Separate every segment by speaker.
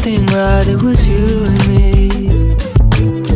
Speaker 1: everything right, it was you and me.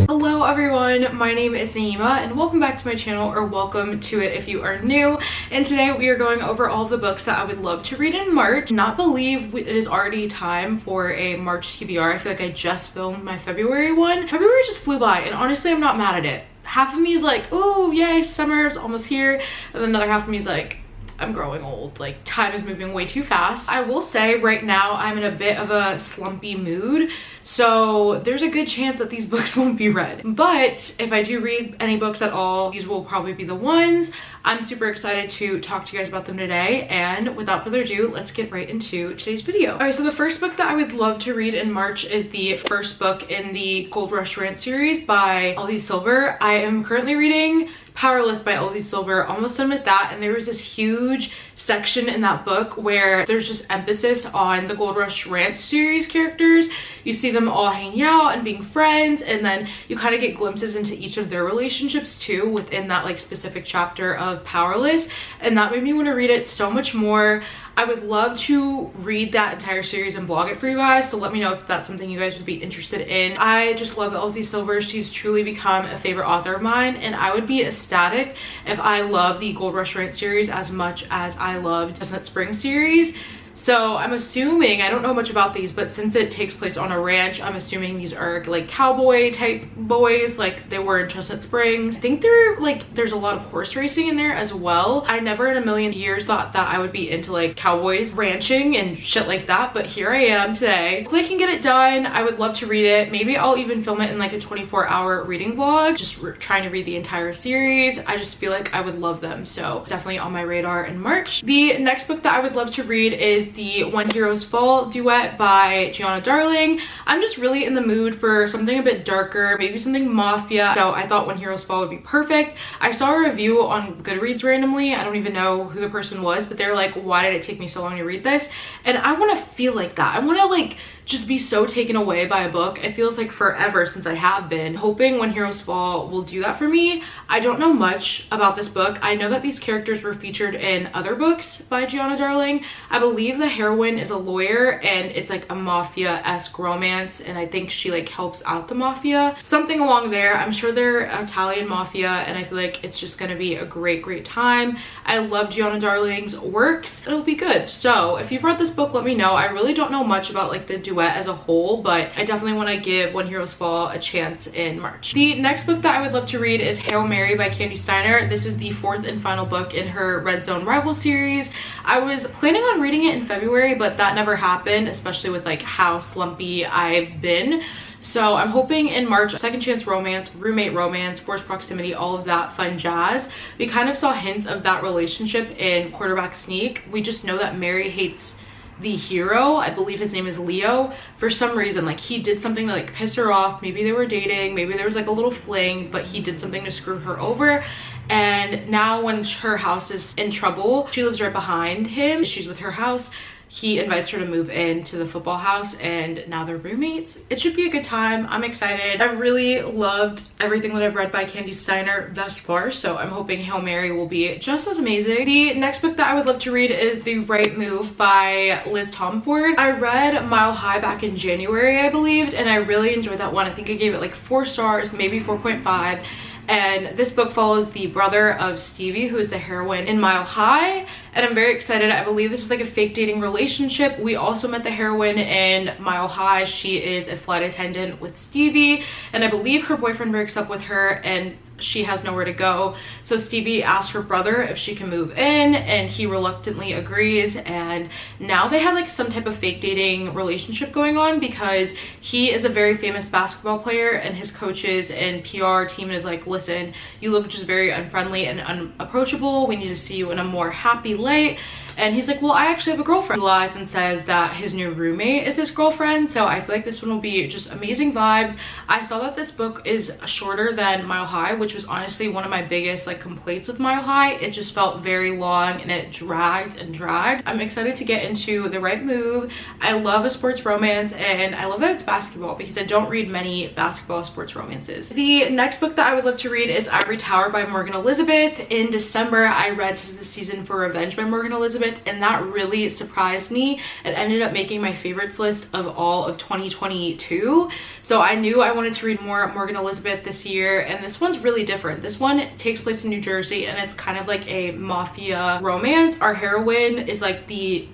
Speaker 2: Hello everyone, my name is Nayeema and welcome back to my channel, or welcome to it if you are new. And today we are going over all the books that I would love to read in March. Not believe it is already time for a March TBR. I feel like I just filmed my February one. February just flew by and honestly I'm not mad at it. Half of me is like, oh yay, summer's almost here, and then another half of me is like, I'm growing old. Like, time is moving way too fast. I will say right now I'm in a bit of a slumpy mood, so there's a good chance that these books won't be read. But if I do read any books at all, these will probably be the ones. I'm super excited to talk to you guys about them today, and without further ado, let's get right into today's video. Alright, so the first book that I would love to read in March is the first book in the Gold Rush Rant series by 𝓿𝓲𝓷𝓬𝓲. I am currently reading Powerless by 𝓿𝓲𝓷𝓬𝓲, almost done with that, and there was this huge section in that book where there's just emphasis on the Gold Rush Rant series characters. You see them all hanging out and being friends, and then you kind of get glimpses into each of their relationships too within that like specific chapter of Powerless, and that made me want to read it so much more. I would love to read that entire series and vlog it for you guys, so let me know if that's something you guys would be interested in. I just love 𝓿𝓲𝓷𝓬𝓲. She's truly become a favorite author of mine, and I would be ecstatic if I love the Gold Rush Rant series as much as I loved Chestnut Spring series. So I'm assuming, I don't know much about these, but since it takes place on a ranch, I'm assuming these are like cowboy type boys like they were in Chestnut Springs. I think they're like, there's a lot of horse racing in there as well. I never in a million years thought that I would be into like cowboys ranching and shit like that, but here I am today. If I can get it done, I would love to read it. Maybe I'll even film it in like a 24-hour reading vlog, just trying to read the entire series. I just feel like I would love them, so definitely on my radar in March. The next book that I would love to read is the When Heroes Fall duet by 𝓵𝓸𝓬𝓬𝓲. I'm just really in the mood for something a bit darker, maybe something mafia, so I thought When Heroes Fall would be perfect. I saw a review on Goodreads randomly. I don't even know who the person was, but they're like, why did it take me so long to read this? And I want to feel like that. I want to like just be so taken away by a book. It feels like forever since I have been. Hoping When Heroes Fall will do that for me. I don't know much about this book. I know that these characters were featured in other books by 𝓵𝓸𝓬𝓬𝓲. I believe the heroine is a lawyer and it's like a mafia-esque romance, and I think she like helps out the mafia. Something along there. I'm sure they're Italian mafia, and I feel like it's just gonna be a great time. I love 𝓵𝓸𝓬𝓬𝓲's works. It'll be good. So if you've read this book, let me know. I really don't know much about like the duet as a whole, but I definitely want to give When Heroes Fall a chance in March. The next book that I would love to read is Hail Mary by Kandi Steiner. This is the fourth and final book in her Red Zone Rival series. I was planning on reading it in February, but that never happened, especially with like how slumpy I've been. So I'm hoping in March, second chance romance, roommate romance, forced proximity, all of that fun jazz. We kind of saw hints of that relationship in Quarterback Sneak. We just know that Mary hates the hero. I believe his name is Leo. For some reason, like he did something to like piss her off. Maybe they were dating, maybe there was like a little fling, but he did something to screw her over. And now when her house is in trouble, she lives right behind him. She's with her house. He invites her to move into the football house, and now they're roommates. It should be a good time. I'm excited. I've really loved everything that I've read by Kandi Steiner thus far, so I'm hoping Hail Mary will be just as amazing. The next book that I would love to read is The Right Move by Liz Tomford. I read Mile High back in January, I believed, and I really enjoyed that one. I think I gave it like 4 stars, maybe 4.5. And this book follows the brother of Stevie, who is the heroine in Mile High, and I'm very excited. I believe this is like a fake dating relationship. We also met the heroine in Mile High. She is a flight attendant with Stevie, and I believe her boyfriend breaks up with her and she has nowhere to go. So Stevie asks her brother if she can move in, and he reluctantly agrees, and now they have like some type of fake dating relationship going on because he is a very famous basketball player, and his coaches and PR team is like, listen, you look just very unfriendly and unapproachable. We need to see you in a more happy light. And he's like, well, I actually have a girlfriend. He lies and says that his new roommate is his girlfriend. So I feel like this one will be just amazing vibes. I saw that this book is shorter than Mile High, which was honestly one of my biggest like complaints with Mile High. It just felt very long and it dragged and dragged. I'm excited to get into The Right Move. I love a sports romance, and I love that it's basketball because I don't read many basketball sports romances. The next book that I would love to read is Ivory Tower by Morgan Elizabeth. In December, I read _Tis the Season for Revenge by Morgan Elizabeth. Elizabeth, and that really surprised me. It ended up making my favorites list of all of 2022. So I knew I wanted to read more Morgan Elizabeth this year, and this one's really different. This one takes place in New Jersey, and it's kind of like a mafia romance. Our heroine is like the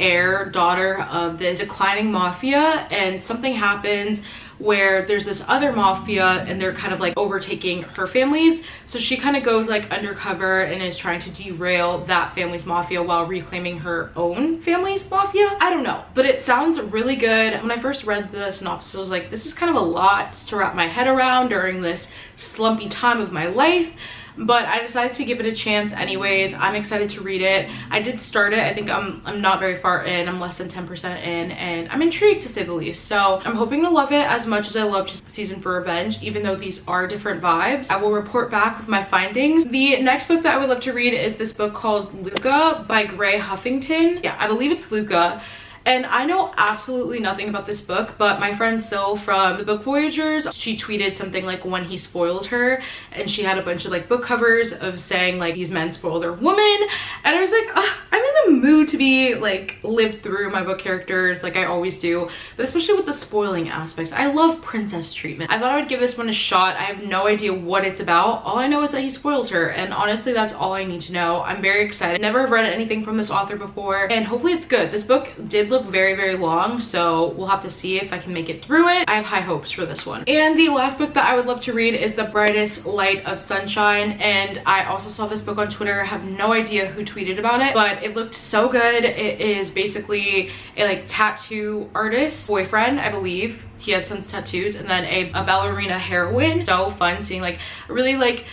Speaker 2: daughter of this declining mafia, and something happens where there's this other mafia and they're kind of like overtaking her family's, so she kind of goes like undercover and is trying to derail that family's mafia while reclaiming her own family's mafia. I don't know, but it sounds really good. When I first read the synopsis, I was like, this is kind of a lot to wrap my head around during this slumpy time of my life, but I decided to give it a chance anyways. I'm excited to read it. I did start it. I think I'm not very far in. I'm less than 10% in, and I'm intrigued to say the least. So I'm hoping to love it as much as I loved Season for Revenge, even though these are different vibes. I will report back with my findings. The next book that I would love to read is this book called Luca by Gray Huffington. Yeah, I believe it's Luca. And I know absolutely nothing about this book, but my friend Syl from the Book Voyagers, she tweeted something like when he spoils her, and she had a bunch of like book covers of saying like these men spoil their woman, and I was like, I'm in the mood to be like lived through my book characters like I always do, but especially with the spoiling aspects. I love princess treatment. I thought I would give this one a shot. I have no idea what it's about. All I know is that he spoils her, and honestly that's all I need to know. I'm very excited. Never have read anything from this author before, and hopefully it's good. This book did look very long, so we'll have to see if I can make it through it. I have high hopes for this one. And the last book that I would love to read is The Brightest Light of Sunshine, and I also saw this book on Twitter. I have no idea who tweeted about it, but it looked so good. It is basically a like tattoo artist boyfriend, I believe. He has tons of tattoos, and then a ballerina heroine. So fun seeing like a really like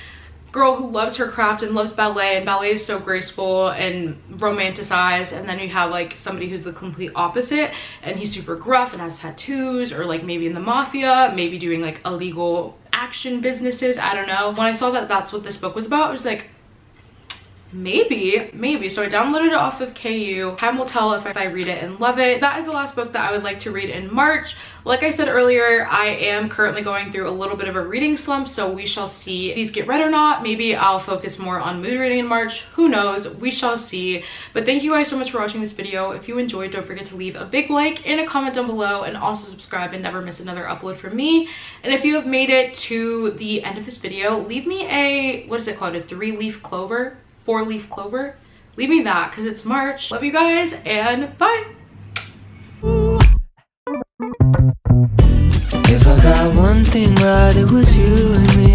Speaker 2: girl who loves her craft and loves ballet, and ballet is so graceful and romanticized, and then you have like somebody who's the complete opposite, and he's super gruff and has tattoos, or like maybe in the mafia, maybe doing like illegal action businesses. I don't know. When I saw that that's what this book was about, I was like, maybe. So I downloaded it off of KU. Time will tell if I read it and love it. That is the last book that I would like to read in March. Like I said earlier, I am currently going through a little bit of a reading slump, so we shall see if these get read or not. Maybe I'll focus more on mood reading in March. Who knows? We shall see. But thank you guys so much for watching this video. If you enjoyed, don't forget to leave a big like and a comment down below, and also subscribe and never miss another upload from me. And if you have made it to the end of this video, leave me a, what is it called? A 3-leaf clover? 4-leaf clover? Leave me that, because it's March. Love you guys, and bye!
Speaker 1: If I got one thing right, it was you and me.